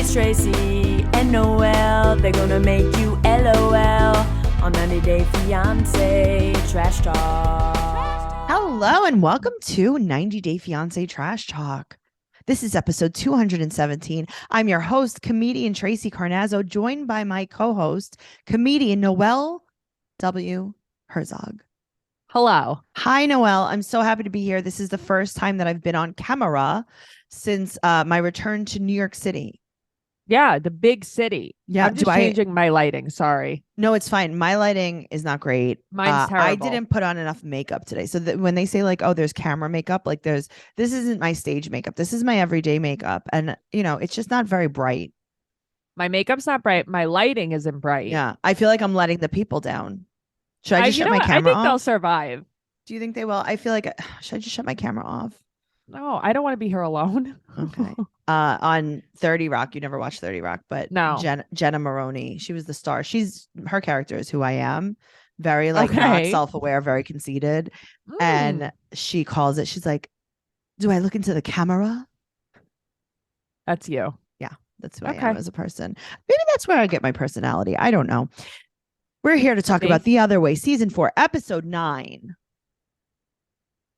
It's Tracey and Noelle. They're gonna make you LOL on 90 Day Fiance Trash Talk. Hello and welcome to 90 Day Fiance Trash Talk. This is episode 217. I'm your host, comedian Tracey Carnazzo, joined by my co-host, comedian Noelle W. Herzog. Hello. Hi, Noelle. I'm so happy to be here. This is the first time that I've been on camera since my return to New York City. Yeah, the big city. Yeah, I'm just changing my lighting. Sorry. No, it's fine. My lighting is not great. Mine's terrible. I didn't put on enough makeup today. So when they say like, oh, there's camera makeup, like this isn't my stage makeup. This is my everyday makeup. And, it's just not very bright. My makeup's not bright. My lighting isn't bright. Yeah. I feel like I'm letting the people down. Should I just shut my camera off? I think off? they'll survive. Do you think they will? I feel like, should I just shut my camera off? No, I don't want to be here alone. Okay. On 30 Rock, you never watched 30 Rock, but no. Jenna Maroney, she was the star. Her character is who I am. Very not self-aware, very conceited. And she calls it, she's like, do I look into the camera? That's you. Yeah, that's who I am as a person. Maybe that's where I get my personality. I don't know. We're here to talk about The Other Way, season 4, episode 9.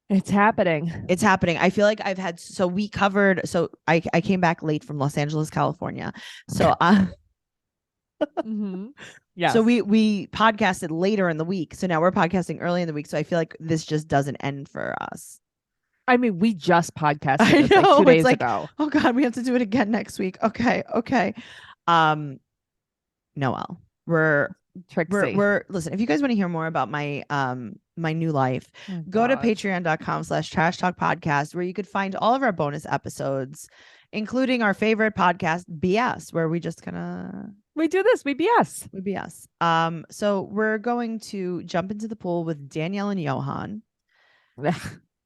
It's happening. It's happening. I feel like I came back late from Los Angeles, California. So yeah. So we podcasted later in the week. So now we're podcasting early in the week. So I feel like this just doesn't end for us. I mean, we just podcasted I know, 2 days ago. Oh God, we have to do it again next week. Okay. Noelle, we're listen, if you guys want to hear more about my my new life, go to patreon.com/trash talk podcast, where you could find all of our bonus episodes, including our favorite podcast, BS, where we just we do this, we BS. So we're going to jump into the pool with Danielle and Johan.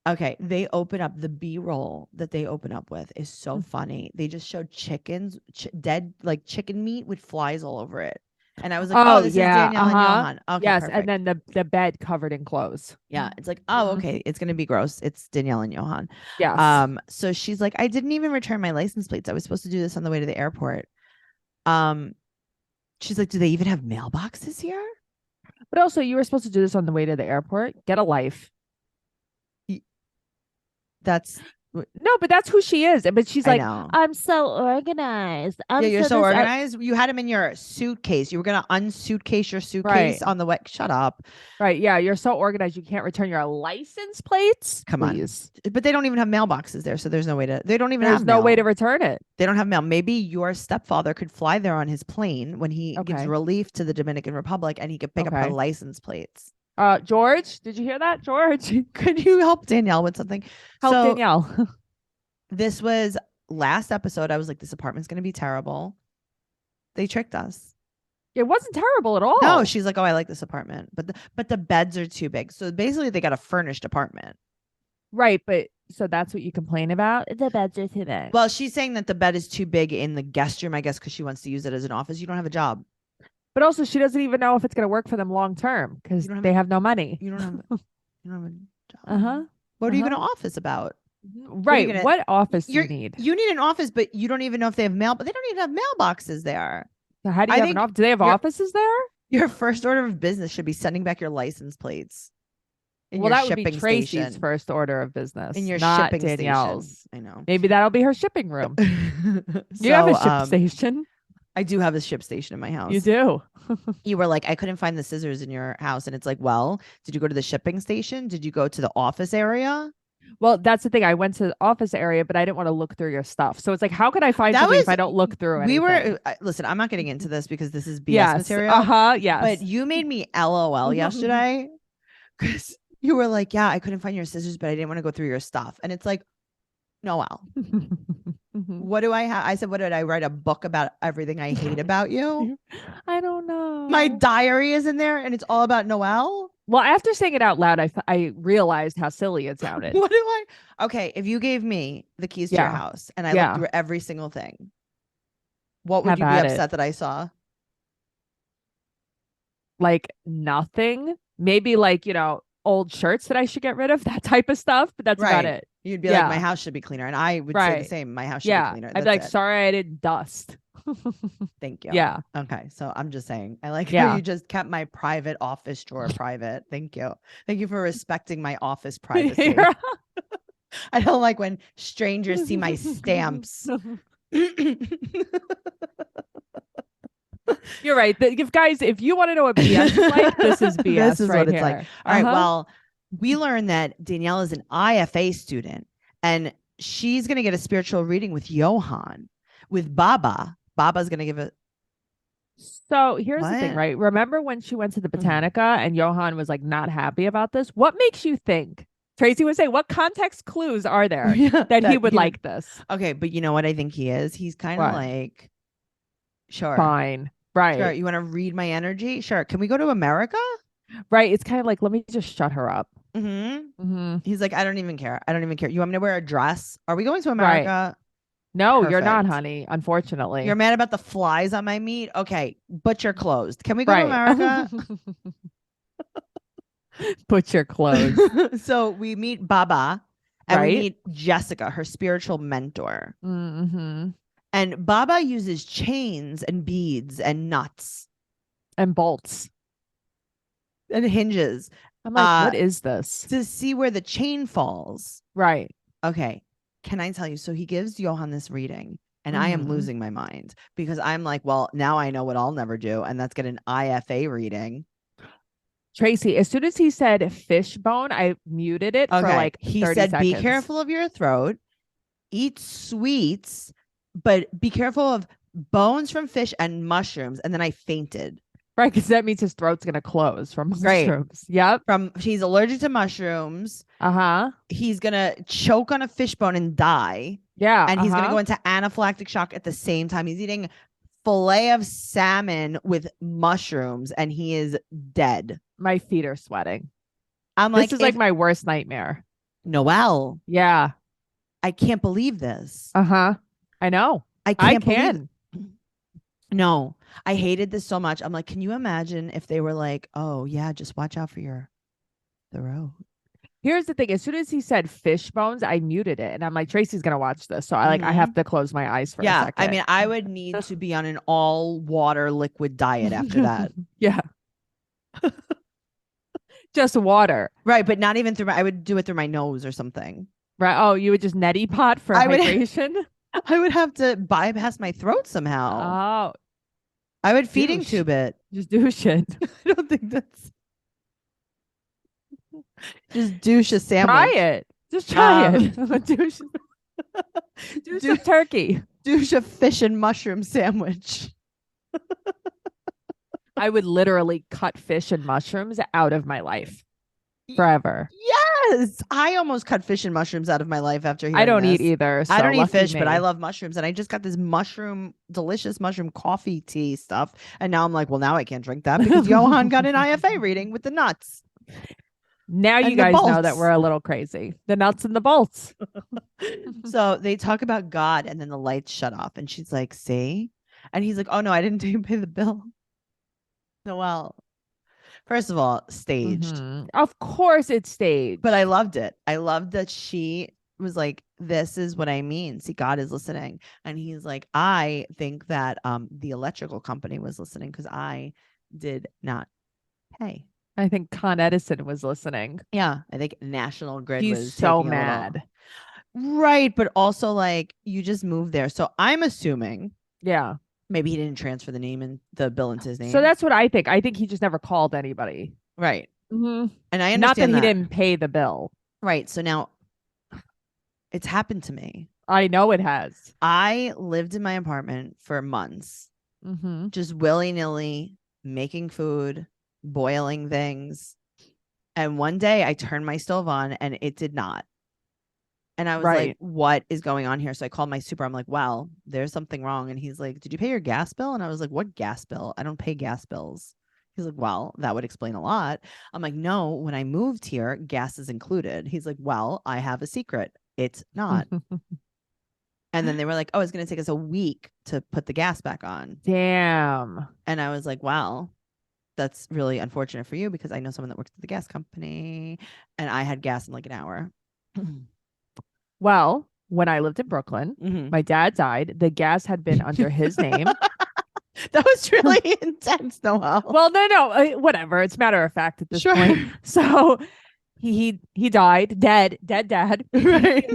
Okay, they open up, the B-roll that they open up with is so funny. They just showed chickens, dead like chicken meat with flies all over it. And I was like, this is Danielle and Johan. Okay, yes, perfect. and then the bed covered in clothes. Yeah, it's like, okay, it's gonna be gross. It's Danielle and Johan. Yes. So she's like, I didn't even return my license plates. I was supposed to do this on the way to the airport. She's like, do they even have mailboxes here? But also, you were supposed to do this on the way to the airport. Get a life. No, but that's who she is. But she's like, I'm so organized. You're so organized. You had them in your suitcase. You were going to unsuitcase your suitcase on the way. Shut up. Right. Yeah. You're so organized. You can't return your license plates. Come on. But they don't even have mailboxes there. So there's no way to, there's no way to return it. They don't have mail. Maybe your stepfather could fly there on his plane when he gives relief to the Dominican Republic, and he could pick up her license plates. George, did you hear that? George, could you help Danielle with something? Danielle. This was last episode. I was like, this apartment's going to be terrible. They tricked us. It wasn't terrible at all. No, she's like, oh, I like this apartment, but the beds are too big. So basically they got a furnished apartment. Right. But so that's what you complain about? The beds are too big. Well, she's saying that the bed is too big in the guest room, I guess, because she wants to use it as an office. You don't have a job. But also, she doesn't even know if it's going to work for them long term because they have no money. You don't have a job. What are you going to office about? Right. What office do you need? You need an office, but you don't even know if they have mail. But they don't even have mailboxes there. So how do you have an office? Do they have offices there? Your first order of business should be sending back your license plates. That would be Tracy's first order of business. In your not shipping Danielle's. Station. I know. Maybe that'll be her shipping room. You have a ship station. I do have a ship station in my house. You do. You were like, I couldn't find the scissors in your house. And it's like, well, did you go to the shipping station? Did you go to the office area? Well, that's the thing. I went to the office area, but I didn't want to look through your stuff. So it's like, how can I find something if I don't look through anything? Listen, I'm not getting into this because this is BS material. Yes. But you made me LOL yesterday because you were like, yeah, I couldn't find your scissors, but I didn't want to go through your stuff. And it's like, Noelle, what do I have? I said, what did I write? A book about everything I hate about you? I don't know. My diary is in there and it's all about Noelle. Well, after saying it out loud, I realized how silly it sounded. Okay, if you gave me the keys to your house and I looked through every single thing, what would you be upset that I saw? Like nothing. Maybe like, old shirts that I should get rid of, that type of stuff. But that's about it. You'd be like, my house should be cleaner. And I would say the same. My house should be cleaner. I'd be like, sorry, I didn't dust. Thank you. Yeah. Okay. So I'm just saying, I like how Yeah. you just kept my private office drawer private. Thank you. Thank you for respecting my office privacy. I don't like when strangers see my stamps. You're right. If you want to know what BS is like, this is BS. This is right what it's here. like. All right. Well, we learned that Danielle is an IFA student and she's going to get a spiritual reading with Johan, with Baba. Baba's going to give it. So here's the thing, right? Remember when she went to the Botanica and Johan was like not happy about this? What makes you think? Tracey would say, what context clues are there that he would like this? Okay, but you know what I think he is? He's kind of like, sure. Fine. Right. Sure. You want to read my energy? Sure. Can we go to America? Right. It's kind of like, let me just shut her up. He's like, I don't even care. I don't even care. You want me to wear a dress? Are we going to America? Right. No, you're not, honey. Unfortunately. You're mad about the flies on my meat? Okay, butcher closed. Can we go to America? Butcher clothes. So we meet Baba and we meet Jessica, her spiritual mentor. And Baba uses chains and beads and nuts and bolts and hinges. I'm like, what is this? To see where the chain falls. Right. Okay. Can I tell you? So he gives Johan this reading and I am losing my mind because I'm like, well, now I know what I'll never do. And that's get an IFA reading. Tracey, as soon as he said fishbone, I muted it for like 30 he said, seconds. Be careful of your throat, eat sweets, but be careful of bones from fish and mushrooms. And then I fainted. Right, because that means his throat's gonna close from mushrooms. Yep. He's allergic to mushrooms. He's gonna choke on a fishbone and die. Yeah. And he's gonna go into anaphylactic shock at the same time. He's eating fillet of salmon with mushrooms and he is dead. My feet are sweating. I'm like, this is like my worst nightmare. Noelle. Yeah. I can't believe this. I know. I can. No, I hated this so much. I'm like, can you imagine if they were like, oh yeah, just watch out for your throat. Here's the thing. As soon as he said fish bones, I muted it. And I'm like, Tracey's going to watch this. So I have to close my eyes for a second. I mean, I would need to be on an all water liquid diet after that. Yeah. Just water. Right. But not even I would do it through my nose or something. Right. Oh, you would just neti pot for hydration? I would have to bypass my throat somehow. Oh. I would feeding tube it. Just douche it. I don't think that's. Just douche a sandwich. Try it. Just try it. douche some turkey. Douche a fish and mushroom sandwich. I would literally cut fish and mushrooms out of my life forever. Yes. I almost cut fish and mushrooms out of my life after hearing I don't this. eat either. So I don't eat fish, but I love mushrooms. And I just got this delicious mushroom coffee tea stuff. And now I'm like, well, now I can't drink that because Johan got an IFA reading with the nuts. Now you guys know that we're a little crazy. The nuts and the bolts. So they talk about God and then the lights shut off. And she's like, see? And he's like, oh, no, I didn't pay the bill. Noelle. First of all, staged. Of course it's staged. But I loved it. I loved that she was like, this is what I mean. See, God is listening. And he's like, I think that the electrical company was listening because I did not pay. I think Con Edison was listening. Yeah. I think National Grid was so mad. Right. But also like you just moved there. So I'm assuming. Yeah. Maybe he didn't transfer the name and the bill into his name. So that's what I think. I think he just never called anybody. Right. And I understand not that he didn't pay the bill. Right. So now it's happened to me. I know it has. I lived in my apartment for months, just willy-nilly making food, boiling things. And one day I turned my stove on and it did not. And I was like, what is going on here? So I called my super. I'm like, well, there's something wrong. And he's like, did you pay your gas bill? And I was like, what gas bill? I don't pay gas bills. He's like, well, that would explain a lot. I'm like, no, when I moved here, gas is included. He's like, well, I have a secret. It's not. And then they were like, oh, it's going to take us a week to put the gas back on. Damn. And I was like, wow, that's really unfortunate for you because I know someone that works at the gas company and I had gas in like an hour. Well, when I lived in Brooklyn. Mhm. My dad died. The gas had been under his name. That was really intense, Noelle. Well, no, whatever. It's matter of fact at this Sure. point. So he died, dead dad. Right.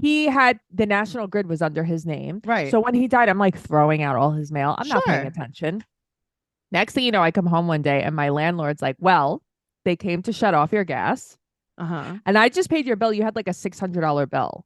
He had the National Grid was under his name. Right. So when he died, I'm like throwing out all his mail. I'm not paying Sure. attention. Next thing you know, I come home one day and my landlord's like, well, they came to shut off your gas. Uh-huh. And I just paid your bill. You had like a $600 bill.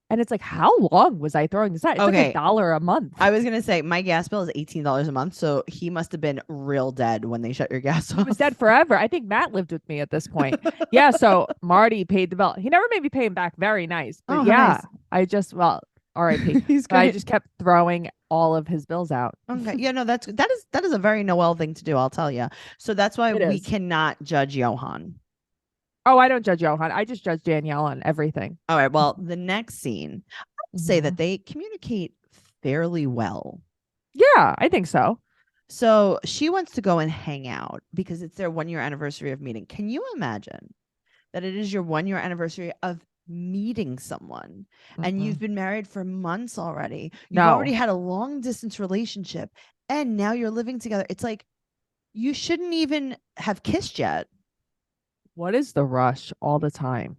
And it's like, how long was I throwing this out? It's Okay. like $1 a month. I was gonna say my gas bill is $18 a month, so he must have been real dead when they shut your gas off. He was dead forever. I think Matt lived with me at this point. Yeah, so Marty paid the bill. He never made me pay him back. Very nice. But Oh, yeah, nice. I just, well, R.I.P. He's But I great. just kept throwing all of his bills out. Okay. Yeah, no, that is a very Noelle thing to do, I'll tell you. So that's why It we is. cannot judge Johan. Oh, I don't judge Johan. I just judge Danielle on everything. All right. Well, the next scene, I'd say Mhm. that they communicate fairly well. Yeah, I think so. So she wants to go and hang out because it's their 1 year anniversary of meeting. Can you imagine that it is your 1 year anniversary of meeting someone and you've been married for months already? You've No. already had a long distance relationship and now you're living together. It's like you shouldn't even have kissed yet. What is the rush all the time?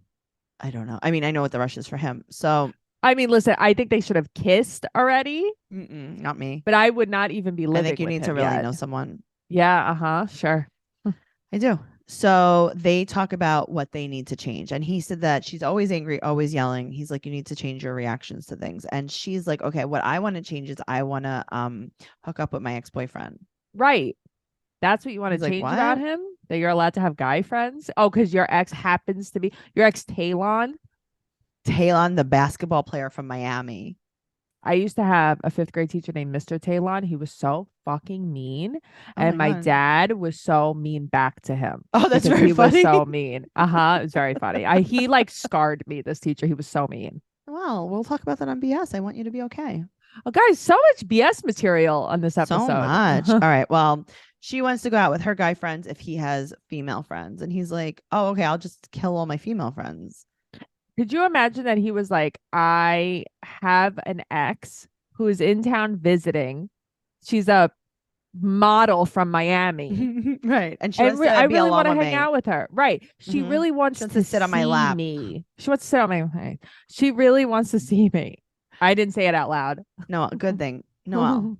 I don't know. I mean, I know what the rush is for him. So, I mean, listen, I think they should have kissed already, not me. but I would not even be living I think you with need to him really yet. know someone. Yeah, sure. I do. So they talk about what they need to change. And he said that she's always angry, always yelling. He's like, you need to change your reactions to things. And she's like, okay, what I want to change is I want to hook up with my ex-boyfriend. Right. That's what you want He's to like, change "What?" about him? That you're allowed to have guy friends? Oh, because your ex happens to be your ex Talon. Talon, the basketball player from Miami. I used to have a 5th grade teacher named Mr. Talon. He was so fucking mean. Oh And my my God. dad was so mean back to him. Oh, that's because very he funny. was so mean. It was very funny. He like scarred me, this teacher. He was so mean. Well, we'll talk about that on BS. I want you to be okay. Oh, guys, so much BS material on this episode. So much. All right. Well, she wants to go out with her guy friends if he has female friends. And he's like, oh, okay, I'll just kill all my female friends. Could you imagine that he was like, I have an ex who is in town visiting. She's a model from Miami. Right. And she And wants to I be really alone want to with hang me. out with her. Right. She Mhm. really wants, wants to to sit on my see lap. me. She wants to sit on my lap. She really wants to see me. I didn't say it out loud. No, good thing. Noelle.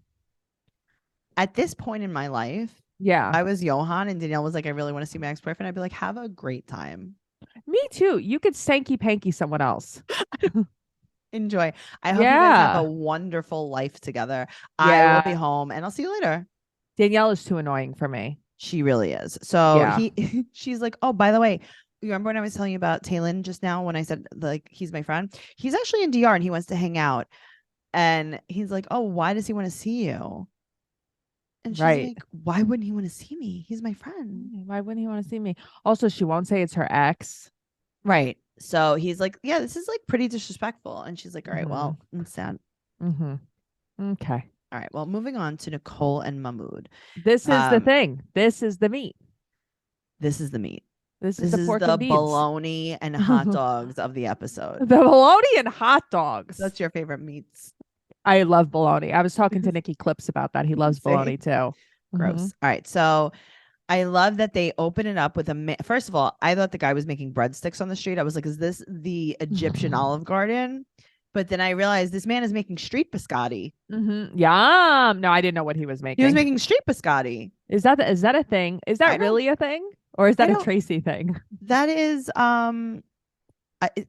At this point in my life, Yeah. I was Johan and Danielle was like, I really want to see my ex-boyfriend. I'd be like, have a great time. Me too. You could stanky panky someone else. Enjoy. I hope you guys have Yeah. a wonderful life together. I will be home and I'll see you later. Danielle is too annoying for me. She really is. So Yeah. she's like, oh, by the way, you remember when I was telling you about Talon just now when I said like he's my friend? He's actually in DR and he wants to hang out. And he's like, oh, why does he want to see you? And she's Right. like, why wouldn't he want to see me? He's my friend. Why wouldn't he want to see me? Also, she won't say it's her ex. Right. So he's like, yeah, this is like pretty disrespectful. And she's like, all right, well, it's sad. Mm-hmm. Okay. All right. Well, moving on to Nicole and Mahmoud. This is the thing. This is the meat. This is the meat. This is This the is pork the and beans. bologna and hot dogs of the episode. The bologna and hot dogs. That's your favorite meats. I love bologna. I was talking to Nikki Clips about that. He loves See? bologna too. Gross. Mhm. All right. So I love that they open it up with first of all, I thought the guy was making breadsticks on the street. I was like, is this the Egyptian Olive Garden? But then I realized this man is making street biscotti. Mm-hmm. Yum. No, I didn't know what he was making. He was making street biscotti. Is that a thing? Is I that don't- really a thing? Or is that I a don't- Tracey thing? That is I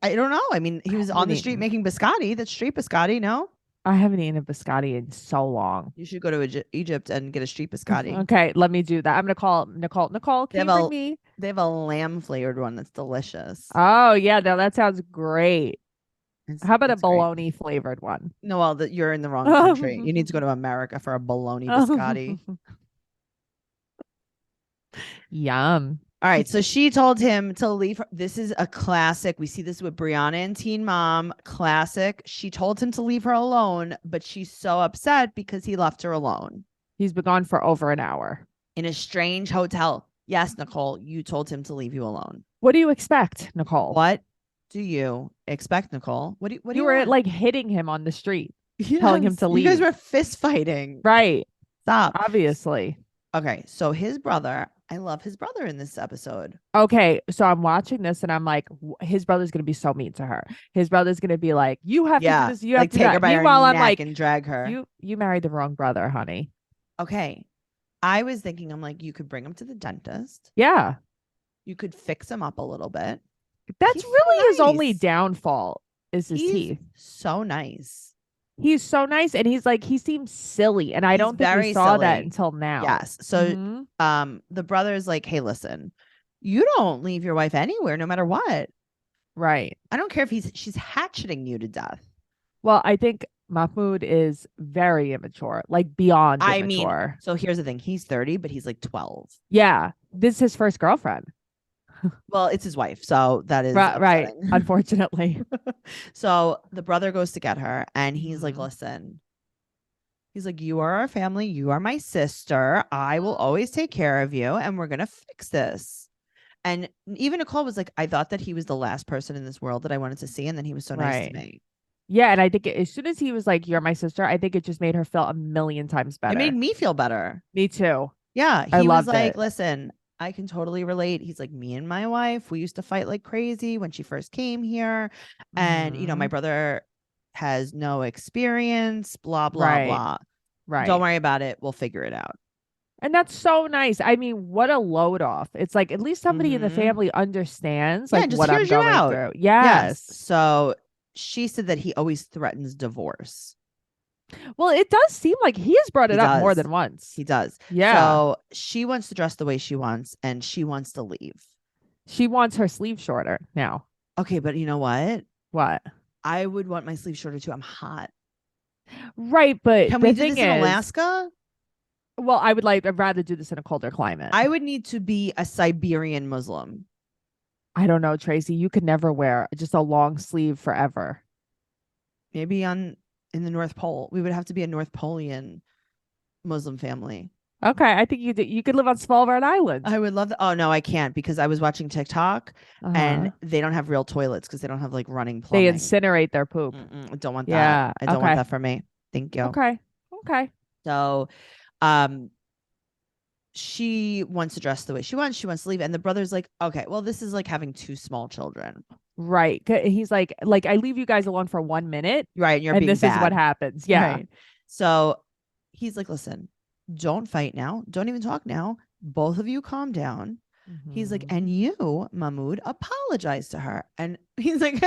don't know. I mean, he was on the street making biscotti. That's street biscotti, no? I haven't eaten a biscotti in so long. You should go to Egypt and get a street biscotti. Okay, let me do that. I'm gonna call Nicole. Nicole, can you bring me? They have a lamb flavored one that's delicious. Oh yeah, no, that sounds great. How about a It's great. bologna flavored one? No, well, you're in the wrong country. You need to go to America for a bologna biscotti. Yum. All right, so she told him to leave her. This is a classic. We see this with Brianna and Teen Mom. Classic. She told him to leave her alone, but she's so upset because he left her alone He's been gone for over an hour. in a strange hotel. Yes, Nicole, you told him to leave you alone. What do you expect, Nicole? What do you expect, Nicole? What do You you were want? like hitting him on the street, telling him Yes, to you guys leave. were fist fighting. Right. Stop. Obviously. Okay, so his brother, I love his brother in this episode. Okay, so I'm watching this and I'm like, his brother's gonna be so mean to her. His brother's gonna be like, you have to do this, you have like to do take her that. by her Meanwhile, I'm neck like, and drag her. you married the wrong brother, honey. Okay, I was thinking, I'm like, you could bring him to the dentist. Yeah, You could fix him up a little bit. that's He's so really his only nice. downfall is his He's teeth. so nice. He's so nice, and he's like, he seems silly, and I He's don't think we very saw that silly. until now. Yes. So, Mhm. the brother is like, hey, listen, you don't leave your wife anywhere, no matter what. Right. I don't care if she's hatcheting you to death. Well, I think Mahmoud is very immature, like beyond I mean, immature. so here's the thing: he's 30, but he's like 12. Yeah, this is his first girlfriend. Well, it's his wife, so that is Right. upsetting. Unfortunately. So the brother goes to get her, and he's like, Mhm. listen. He's like, you are our family. You are my sister. I will always take care of you, and we're gonna fix this. And even Nicole was like, I thought that he was the last person in this world that I wanted to see, and then he was so nice to Right. me. Yeah, and I think as soon as he was like, "You're my sister," I think it just made her feel a million times better. It made me feel better. Me too. Yeah, I he was loved like, it. listen, I can totally relate. He's like, me and my wife, we used to fight like crazy when she first came here. And, my Mhm. brother has no experience, blah, blah, Right. blah. Right. Don't worry about it. We'll figure it out. And that's so nice. I mean, what a load off. It's like at least somebody in the Mhm. family understands Yeah, like just what I'm hears you going out. through. Yes. So she said that he always threatens divorce. Well, it does seem like he has brought He it up more does. than once. He does. Yeah. So she wants to dress the way she wants, and she wants to leave. She wants her sleeve shorter now. Okay, but you know what? What? I would want my sleeve shorter too. I'm hot. Right, but Can the we do thing this in is, Alaska? well, I'd rather do this in a colder climate. I would need to be a Siberian Muslim. I don't know, Tracy. You could never wear just a long sleeve forever. Maybe in the North Pole. We would have to be a North Polian Muslim family. Okay, I think you could live on Svalbard Island. I would love that. Oh no, I can't, because I was watching TikTok and they don't have real toilets because they don't have like running plumbing. They incinerate their poop. I don't want that. Yeah, I don't want that for me. Thank you. Okay. So, she wants to dress the way she wants. She wants to leave, and the brother's like, okay, well, this is like having two small children. Right. He's like I leave you guys alone for 1 minute. Right. And you're and being this bad. is what happens. Yeah. Right. So he's like, listen, don't fight now. Don't even talk now. Both of you calm down. He's like, and you, Mahmoud, apologize to her. And he's like,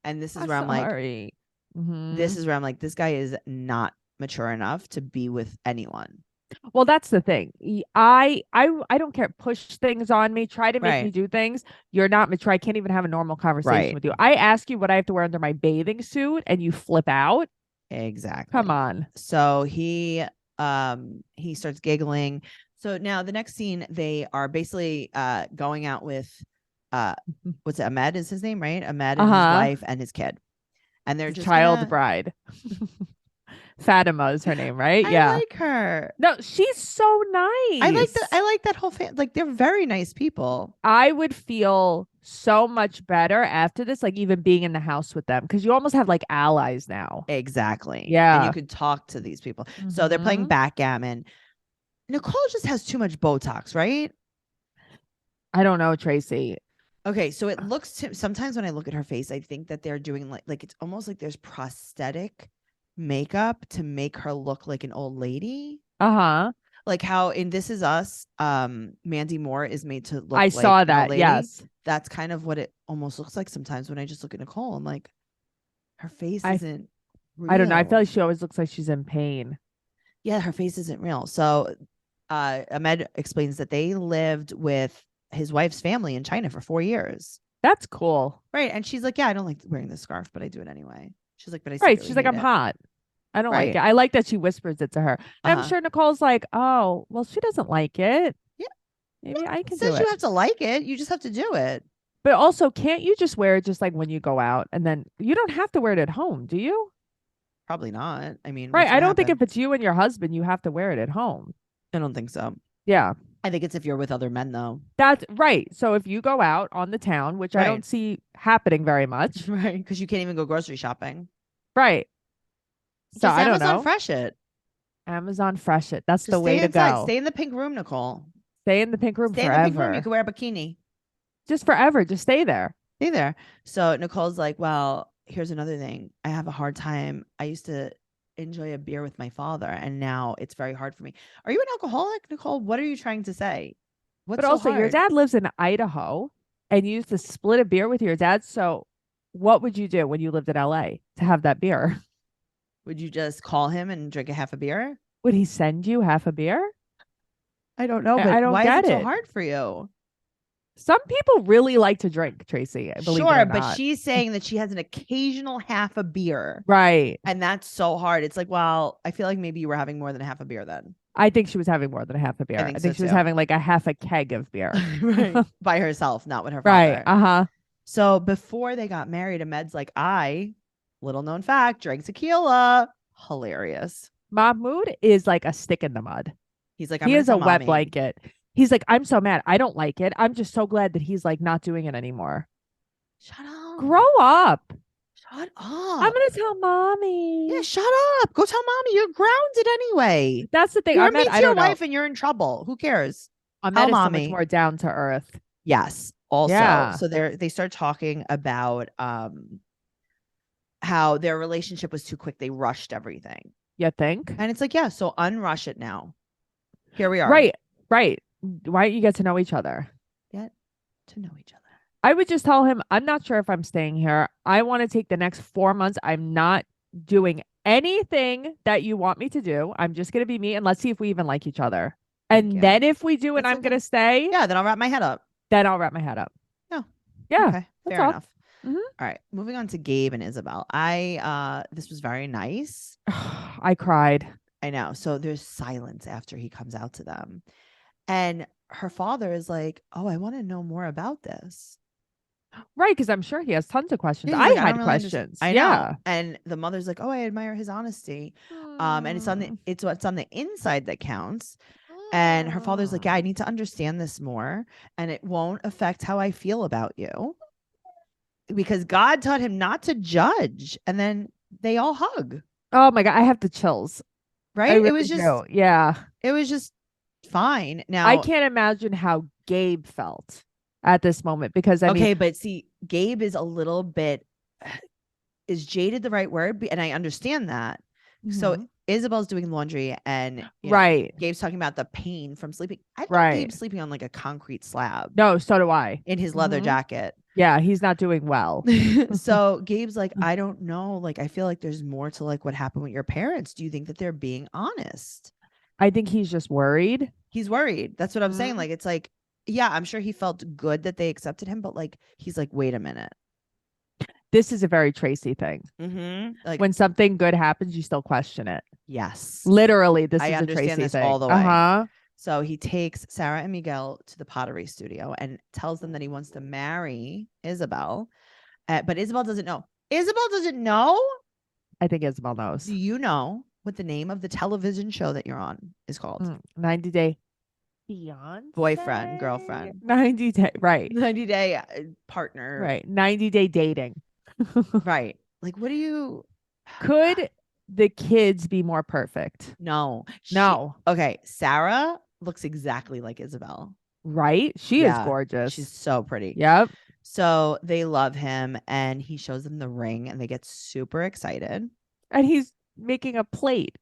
and this is where I'm like, this is where I'm like, this guy is not mature enough to be with anyone. Well, that's the thing. I don't care. Push things on me. Try to make me do things. You're not mature. I can't even have a normal conversation with you. I ask you what I have to wear under my bathing suit, and you flip out. Exactly. Come on. So he starts giggling. So now the next scene, they are basically going out with what's it? Ahmed is his name, right? Ahmed and his wife and his kid, and they're just child bride. Fatima is her name, right? I like her. No, she's so nice. I like that whole family. Like, they're very nice people. I would feel so much better after this, like even being in the house with them, because you almost have like allies now. Exactly. Yeah. And you could talk to these people. So they're playing backgammon. Nicole just has too much Botox, right? I don't know, Tracy. Okay, so it looks sometimes when I look at her face, I think that they're doing like it's almost like there's prosthetic makeup to make her look like an old lady. Like how in This Is Us, Mandy Moore is made to look I saw that. Yes. That's kind of what it almost looks like sometimes when I just look at Nicole. I'm like, her face isn't real. I don't know. I feel like she always looks like she's in pain. Yeah, her face isn't real. So Ahmed explains that they lived with his wife's family in China for 4 years. That's cool. Right. And she's like, yeah, I don't like wearing this scarf, but I do it anyway. She's like, but I she's like, I'm hot. I don't like it. I like that she whispers it to her. And I'm sure Nicole's like, oh, well, she doesn't like it. Yeah. Maybe I can do it. You have to like it. You just have to do it. But also, can't you just wear it just like when you go out, and then you don't have to wear it at home, do you? Probably not. I mean, right. I don't think if it's you and your husband, you have to wear it at home. I don't think so. Yeah. I think it's if you're with other men though. That's right. So if you go out on the town, which I don't see happening very much. Right. Because you can't even go grocery shopping. Right. So Just I don't Amazon know. Fresh it. Amazon Fresh it. That's Just the way stay to inside. go. Stay in the pink room, Nicole. Stay in the pink room Stay forever. in the pink room. You can wear a bikini. Just forever. Just stay there. Stay there. So Nicole's like, well, here's another thing. I have a hard time. I used to enjoy a beer with my father, and now it's very hard for me. Are you an alcoholic, Nicole? What are you trying to say? What's But so also, your hard? dad lives in Idaho, and you used to split a beer with your dad. So, what would you do when you lived in LA to have that beer? Would you just call him and drink a half a beer? Would he send you half a beer? I don't know, but I don't why get is it so it. hard for you? Some people really like to drink, Tracy. Believe it Sure, or but not. she's saying that she has an occasional half a beer. Right. And that's so hard. It's like, well, I feel like maybe you were having more than a half a beer then. I think she was having more than a half a beer. I think so she was too. having like a half a keg of beer. Right. By herself, not with her Right. father. So before they got married, Ahmed's like, little known fact, drank tequila. Hilarious. Mahmoud is like a stick in the mud. He's like, he is a wet blanket. He's like, I'm so mad. I don't like it. I'm just so glad that he's like not doing it anymore. Shut up. Grow up. Shut up. I'm gonna tell mommy. Yeah, shut up. Go tell mommy. You're grounded anyway. That's the thing. You're Ahmed, meet I your don't know. wife and you're in trouble. Who cares? Ahmed is so much more down to earth. Yes. Also, Yeah. so they start talking about how their relationship was too quick. They rushed everything. You think? And it's like, yeah, so unrush it now. Here we are. Right. Why don't you get to know each other? Get to know each other. I would just tell him, I'm not sure if I'm staying here. I want to take the next 4 months. I'm not doing anything that you want me to do. I'm just going to be me, and let's see if we even like each other. And then if we do and I'm going to stay, yeah, then I'll wrap my head up. Then I'll wrap my head up. No. Yeah. Okay. Fair all. enough. All right. Moving on to Gabe and Isabel. This was very nice. I cried. I know. So there's silence after he comes out to them. And her father is like, oh, I want to know more about this. Right. Because I'm sure he has tons of questions. Yeah, I like, had don't questions. I yeah. know. And the mother's like, oh, I admire his honesty. And it's what's on the inside that counts. And her father's like, yeah, I need to understand this more. And it won't affect how I feel about you. Because God taught him not to judge. And then they all hug. Oh my God. I have the chills. Right? Really it was just, yeah. It was just fine. Now I can't imagine how Gabe felt at this moment because I mean, but see, Gabe is a little bit, is jaded the right word? And I understand that. So Isabel's doing laundry and Gabe's talking about the pain from sleeping. I think Gabe's sleeping on like a concrete slab. No, so do I. In his leather jacket. Yeah, he's not doing well. So Gabe's like, I don't know. Like, I feel like there's more to like what happened with your parents. Do you think that they're being honest? I think he's just worried. He's worried. That's what I'm saying. Like, it's like, yeah, I'm sure he felt good that they accepted him, but like, he's like, wait a minute. This is a very Tracey thing. Like when something good happens, you still question it. Yes. Literally, this I is a understand Tracey this thing. all the way. So he takes Sarah and Miguel to the pottery studio and tells them that he wants to marry Isabel. But Isabel doesn't know. Isabel doesn't know? I think Isabel knows. Do you know what the name of the television show that you're on is called? 90 Day Fiance? Boyfriend, girlfriend. 90 Day, right. 90 Day partner. Right. 90 Day dating. Right. Like, what do you... Could the kids be more perfect? No. No. Okay. Sarah looks exactly like Isabel. Right? She is gorgeous. She's so pretty. Yep. So they love him and he shows them the ring and they get super excited. And he's making a plate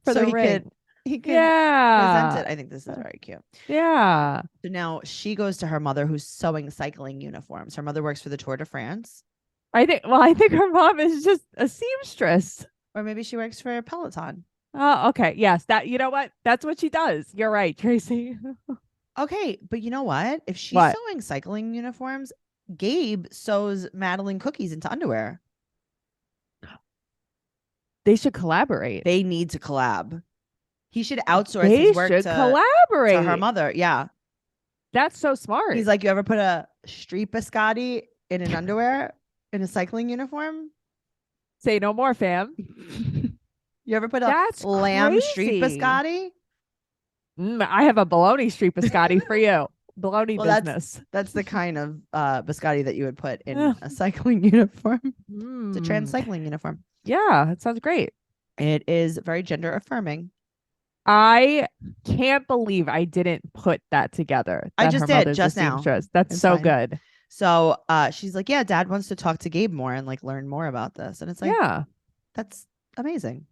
for the ring. He could present it. I think this is very cute. Yeah. So now she goes to her mother who's sewing cycling uniforms. Her mother works for the Tour de France. I think her mom is just a seamstress. Or maybe she works for Peloton. Oh, okay. Yes. You know what? That's what she does. You're right, Tracey. Okay. But you know what? If she's sewing cycling uniforms, Gabe sews Madeline cookies into underwear. They should collaborate. They need to collab. He should outsource his work to collaborate to her mother. Yeah. That's so smart. He's like, you ever put a street biscotti in an underwear in a cycling uniform? Say no more, fam. You ever put a lamb street biscotti? I have a bologna street biscotti for you. Bologna Well, business. that's the kind of biscotti that you would put in a cycling uniform. It's a trans Mm. cycling uniform. Yeah, it sounds great. It is very gender affirming. I can't believe I didn't put that together. I that just her did mother's a just now. seamstress. That's It's so fine. good. So she's like, yeah, Dad wants to talk to Gabe more and like learn more about this. And it's like, Yeah. that's amazing.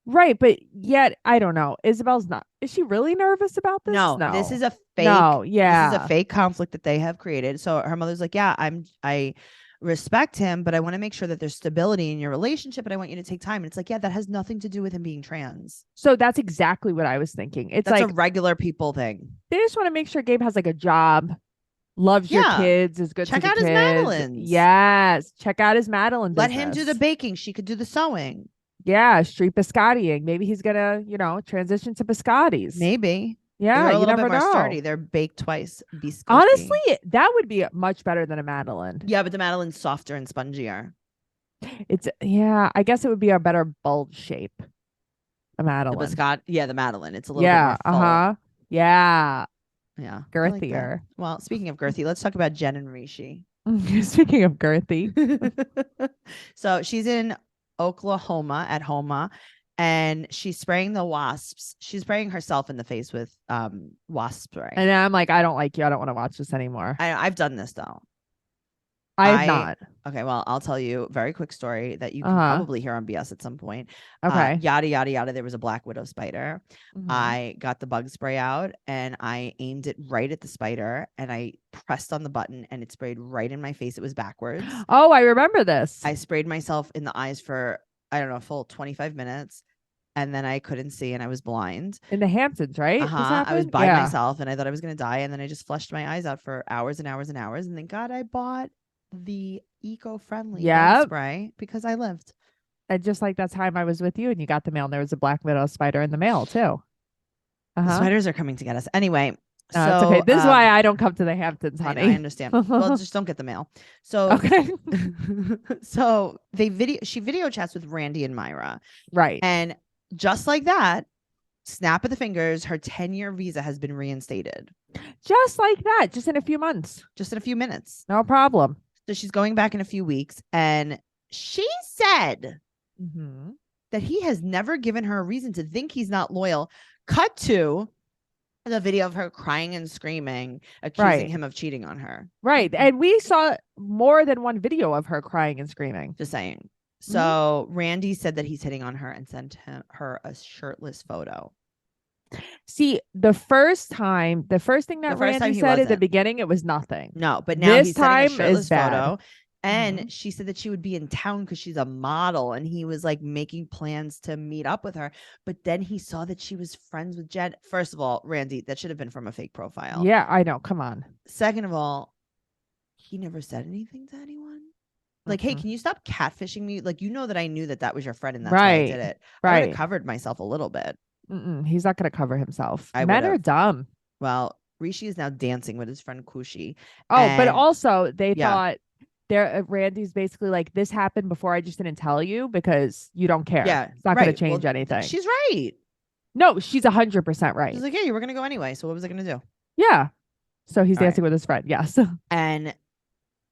Right, but yet I don't know. Isabel's not. Is she really nervous about this? No, this is a fake. No, yeah. This is a fake conflict that they have created. So her mother's like, yeah, I respect him, but I want to make sure that there's stability in your relationship, and I want you to take time. And it's like, yeah, that has nothing to do with him being trans. So that's exactly what I was thinking. It's That's like a regular people thing. they just want to make sure Gabe has like a job, loves your Yeah. kids, is good Check to the out his kids. Madeline's. Yes, check out his Madeline Let business. him do the baking. She could do the sewing. Yeah, street biscottiing. Maybe he's gonna, transition to biscottis. Maybe. Yeah, They're a you little never bit more know. sturdy. They're baked twice. Biscotti. Honestly, that would be much better than a Madeline. Yeah, but the Madeline's softer and spongier. I guess it would be a better bulge shape. A The Madeline. biscotti, the Madeline. It's a little bit more full. Yeah. Yeah. I like that. Girthier. Well, speaking of girthy, let's talk about Jen and Rishi. Speaking of girthy. So she's in Oklahoma at Homa, and she's spraying the wasps. She's spraying herself in the face with wasp spray. And I'm like, I don't like you. I don't want to watch this anymore. I've done this though. I have not. Okay, well, I'll tell you a very quick story that you can probably hear on BS at some point. Okay. Yada, yada, yada. There was a black widow spider. Mhm. I got the bug spray out and I aimed it right at the spider and I pressed on the button and it sprayed right in my face. It was backwards. Oh, I remember this. I sprayed myself in the eyes for, I don't know, a full 25 minutes. And then I couldn't see and I was blind. In the Hamptons, right? This I was happened? by Yeah. myself and I thought I was going to die. And then I just flushed my eyes out for hours and hours and hours. And thank God I bought the eco-friendly bug spray because I lived. And just like that time I was with you and you got the mail and there was a black widow spider in the mail too. The spiders are coming to get us. Anyway. No, it's okay. This is why I don't come to the Hamptons, honey. I understand. Well, just don't get the mail. So, okay. So she video chats with Randy and Myra. Right. And just like that, snap of the fingers, her 10-year visa has been reinstated. Just like that, just in a few months. Just in a few minutes. No problem. So she's going back in a few weeks. And she said Mm-hmm. that he has never given her a reason to think he's not loyal. Cut to the video of her crying and screaming, accusing him of cheating on her. Right. And we saw more than one video of her crying and screaming. Just saying. So Randy said that he's hitting on her and sent her a shirtless photo. See, the first thing that Randy said at the beginning, it was nothing. No, but now he's sending a shirtless photo. Bad. And she said that she would be in town because she's a model and he was like making plans to meet up with her. But then he saw that she was friends with Jen. First of all, Randy, that should have been from a fake profile. Yeah, I know. Come on. Second of all, he never said anything to anyone. Like, hey, can you stop catfishing me? Like, you know that I knew that was your friend and that's why I did it. I would have covered myself a little bit. He's not going to cover himself. Men are would've. dumb. Well, Rishi is now dancing with his friend Kushi. Oh, but also they thought Randy's basically like, this happened before, I just didn't tell you because you don't care. Yeah, it's not going to change anything. She's right. No, she's 100% right. She's like, yeah, you were going to go anyway. So what was I going to do? Yeah. So he's dancing with his friend. Yes. And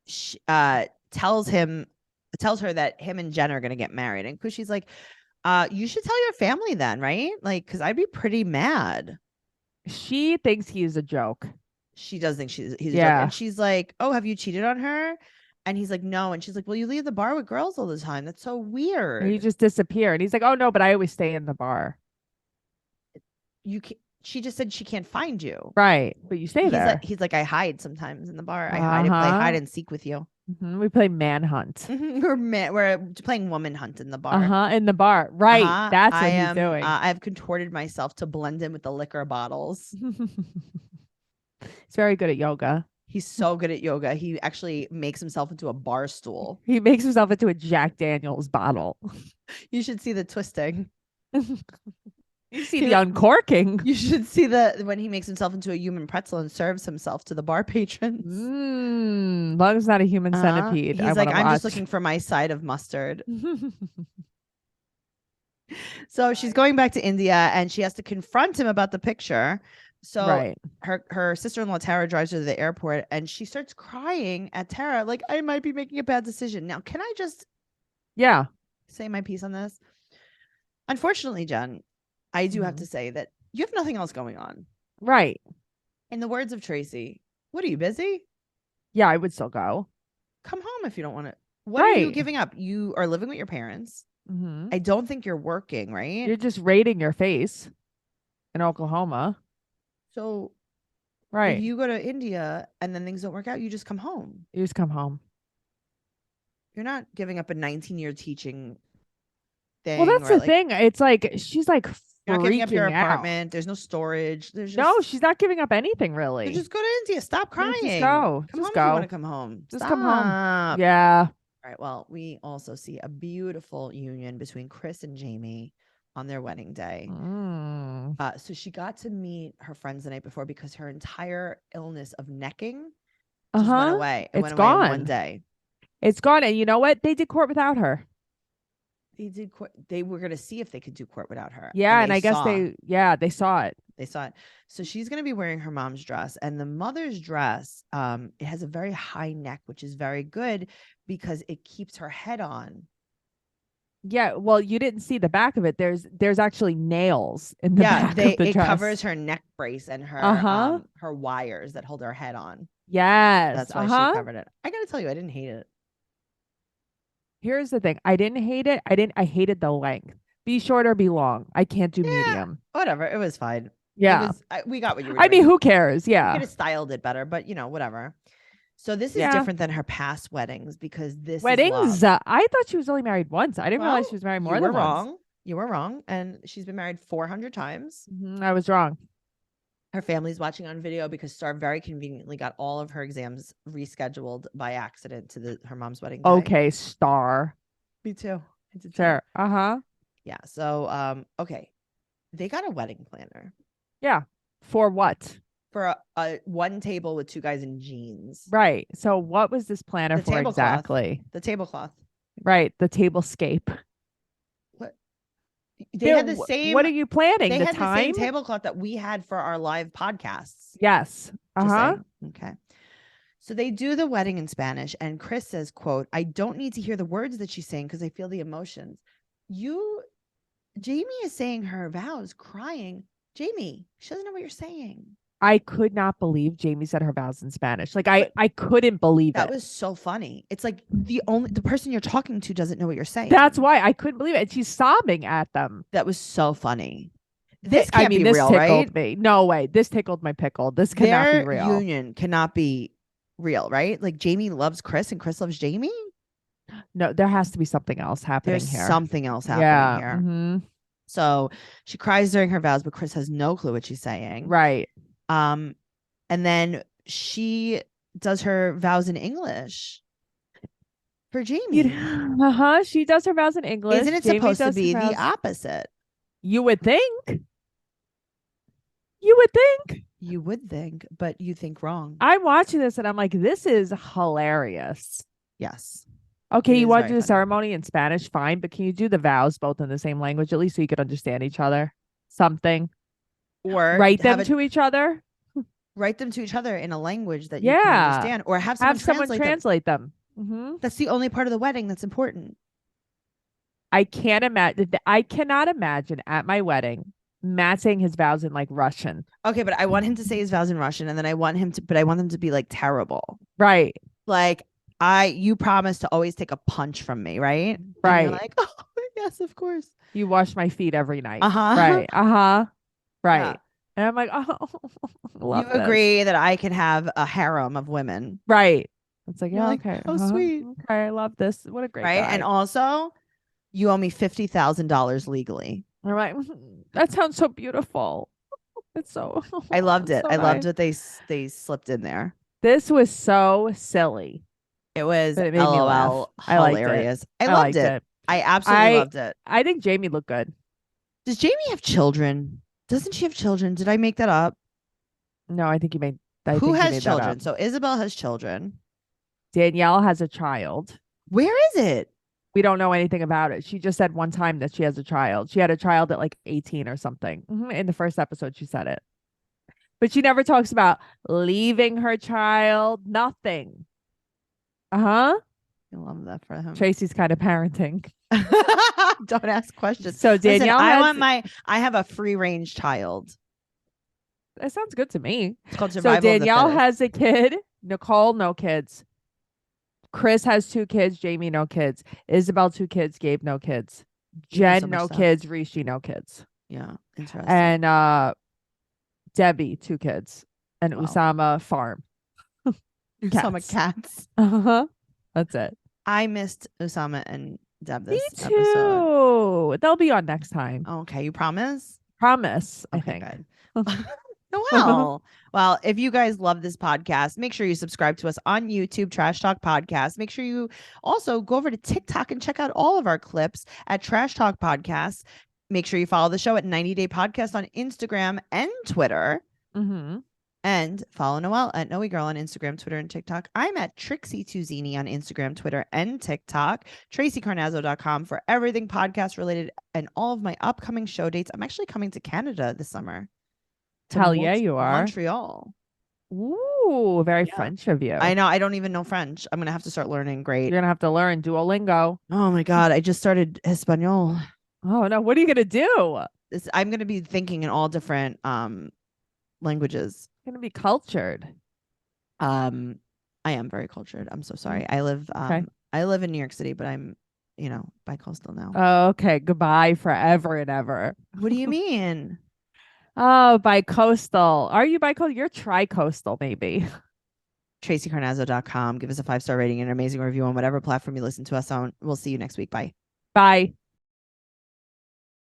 she tells her that him and Jen are going to get married. And Kushi's like, you should tell your family then, right? Like, because I'd be pretty mad. She thinks he's a joke. She does think he's a joke. And she's like, oh, have you cheated on her? And he's like, no. And she's like, well, you leave the bar with girls all the time. That's so weird. And he just disappeared. And he's like, oh, no, but I always stay in the bar. She just said she can't find you. Right. But you stay there. He's like, I hide sometimes in the bar. I hide and play hide and seek with you. We play manhunt. We're playing woman hunt in the bar. In the bar. Right. That's what he's doing. I've contorted myself to blend in with the liquor bottles. He's very good at yoga. He's so good at yoga. He actually makes himself into a bar stool. He makes himself into a Jack Daniels bottle. You should see the twisting. You see the uncorking. You should see when he makes himself into a human pretzel and serves himself to the bar patrons. As long as it's not a human centipede. He's like, I'm just looking for my side of mustard. So she's going back to India and she has to confront him about the picture. So Right. her sister-in-law Tara drives her to the airport and she starts crying at Tara, like, I might be making a bad decision. Now, can I just Yeah. say my piece on this? Unfortunately, Jen, I do have to say that you have nothing else going on. Right. In the words of Tracey, what are you, busy? Yeah, I would still go. Come home if you don't want to. What are you giving up? You are living with your parents. Mm-hmm. I don't think you're working, right? You're just raiding your face in Oklahoma. So Right. if you go to India and then things don't work out, you just come home. You just come home. You're not giving up a 19-year teaching thing. Well, that's the thing. It's like she's like you're not giving up your freaking out. apartment. There's no storage. There's just, No, she's not giving up anything really. So just go to India. Stop crying. Just go. Come Just home go. if you want to come home. Just Stop. come home. Yeah. All right. Well, we also see a beautiful union between Chris and Jamie on their wedding day. So she got to meet her friends the night before because her entire illness of necking just went away. It went away in one day. It's gone. And you know what? They did court without her. They did. They were going to see if they could do court without her. Yeah. And I guess they saw it. They saw it. So she's going to be wearing her mom's dress, and the mother's dress, it has a very high neck, which is very good because it keeps her head on. Yeah, well, you didn't see the back of it. There's actually nails in the back of the dress. It covers her neck brace and her her wires that hold her head on. Yes, that's why she covered it. I got to tell you, I didn't hate it. Here's the thing: I didn't hate it. I hated the length. Be short or be long. I can't do medium. Whatever, it was fine. Yeah, we got what you were. I mean, who cares? Yeah, you could have styled it better, but whatever. So this is different than her past weddings because this weddings. I thought she was only married once. I didn't realize she was married more than once. You were wrong, and she's been married 400 times. I was wrong. Her family's watching on video because Star very conveniently got all of her exams rescheduled by accident to her mom's wedding day. Okay, Star. Me too. I did sure. Yeah. So okay, they got a wedding planner. Yeah. For what? For a one table with two guys in jeans. Right. So what was this planner for exactly? The tablecloth. Right. The tablescape. What? They had the same. What are you planning? They had the same tablecloth that we had for our live podcasts. Yes. Okay. So they do the wedding in Spanish, and Chris says, quote, "I don't need to hear the words that she's saying because I feel the emotions." Jamie is saying her vows, crying. Jamie, she doesn't know what you're saying. I could not believe Jamie said her vows in Spanish. Like I couldn't believe that. That was so funny. It's like the person you're talking to doesn't know what you're saying. That's why I couldn't believe it. And she's sobbing at them. That was so funny. This can't be real, tickled right? Me. No way. This tickled my pickle. This cannot be real. Their union cannot be real, right? Like Jamie loves Chris and Chris loves Jamie. No, there has to be something else happening here. There's something else happening here. Mm-hmm. So she cries during her vows, but Chris has no clue what she's saying. Right. And then she does her vows in English for Jamie. She does her vows in English. Isn't it supposed to be the opposite? You would think. You would think, but you think wrong. I'm watching this and I'm like, this is hilarious. Yes. Okay, you want to do the ceremony in Spanish? Fine, but can you do the vows both in the same language, at least so you could understand each other? Something. Or write them to each other. Write them to each other in a language that you can understand. Or have someone translate them. That's the only part of the wedding that's important. I can't imagine. I cannot imagine at my wedding Matt saying his vows in like Russian. Okay, but I want him to say his vows in Russian, and then I want them to be like terrible. Right. Like you promised to always take a punch from me, right? Right. And you're like, oh yes, of course. You wash my feet every night. Right. Right. Yeah. And I'm like, you agree that I can have a harem of women. Right. It's like, yeah, okay. Oh, sweet. Okay, I love this. What a great guy. And also, you owe me $50,000 legally. All right. That sounds so beautiful. It's so. I loved it. So I loved what they slipped in there. This was so silly. It was but it made me laugh. Hilarious. I loved it. I absolutely loved it. I think Jamie looked good. Does Jamie have children? Doesn't she have children? Did I make that up? No, I think you made. Who has children? So Isabel has children. Danielle has a child. Where is it? We don't know anything about it. She just said one time that she has a child. She had a child at like 18 or something. In the first episode, she said it. But she never talks about leaving her child. Nothing. Uh-huh. I love that for him. Tracey's kind of parenting. Don't ask questions. So Danielle, I have a free range child. That sounds good to me. It's called survival. So Danielle has a kid. Nicole, no kids. Chris has 2 kids. Jamie, no kids. Isabel, 2 kids. Gabe, no kids. Jen, no kids. Rishi, no kids. Yeah, interesting. And Debbie, 2 kids. And Usama, farm. Usama cats. Uh-huh. That's it. I missed Usama and Deb this Me too. episode. They'll be on next time. Okay, you promise? Promise, I Okay, think. Good. Noelle. Well, if you guys love this podcast, make sure you subscribe to us on YouTube, Trash Talk Podcast. Make sure you also go over to TikTok and check out all of our clips at Trash Talk Podcast. Make sure you follow the show at 90 Day Podcast on Instagram and Twitter. And follow Noelle at Noe Girl on Instagram, Twitter, and TikTok. I'm at Trixie Tuzini on Instagram, Twitter, and TikTok. TraceyCarnazzo.com for everything podcast related and all of my upcoming show dates. I'm actually coming to Canada this summer. Hell yeah, you are. Montreal. Ooh, very French of you. I know. I don't even know French. I'm going to have to start learning. Great. You're going to have to learn Duolingo. Oh my God. I just started Espanol. Oh no. What are you going to do? I'm going to be thinking in all different languages. You're going to be cultured. I am very cultured. I'm so sorry. I live in New York City, but I'm, bi-coastal now. Oh, okay. Goodbye forever and ever. What do you mean? Oh, bi-coastal. Are you bi-coastal? You're tri-coastal, maybe. TraceyCarnazzo.com. Give us a 5-star rating and an amazing review on whatever platform you listen to us on. We'll see you next week. Bye. Bye.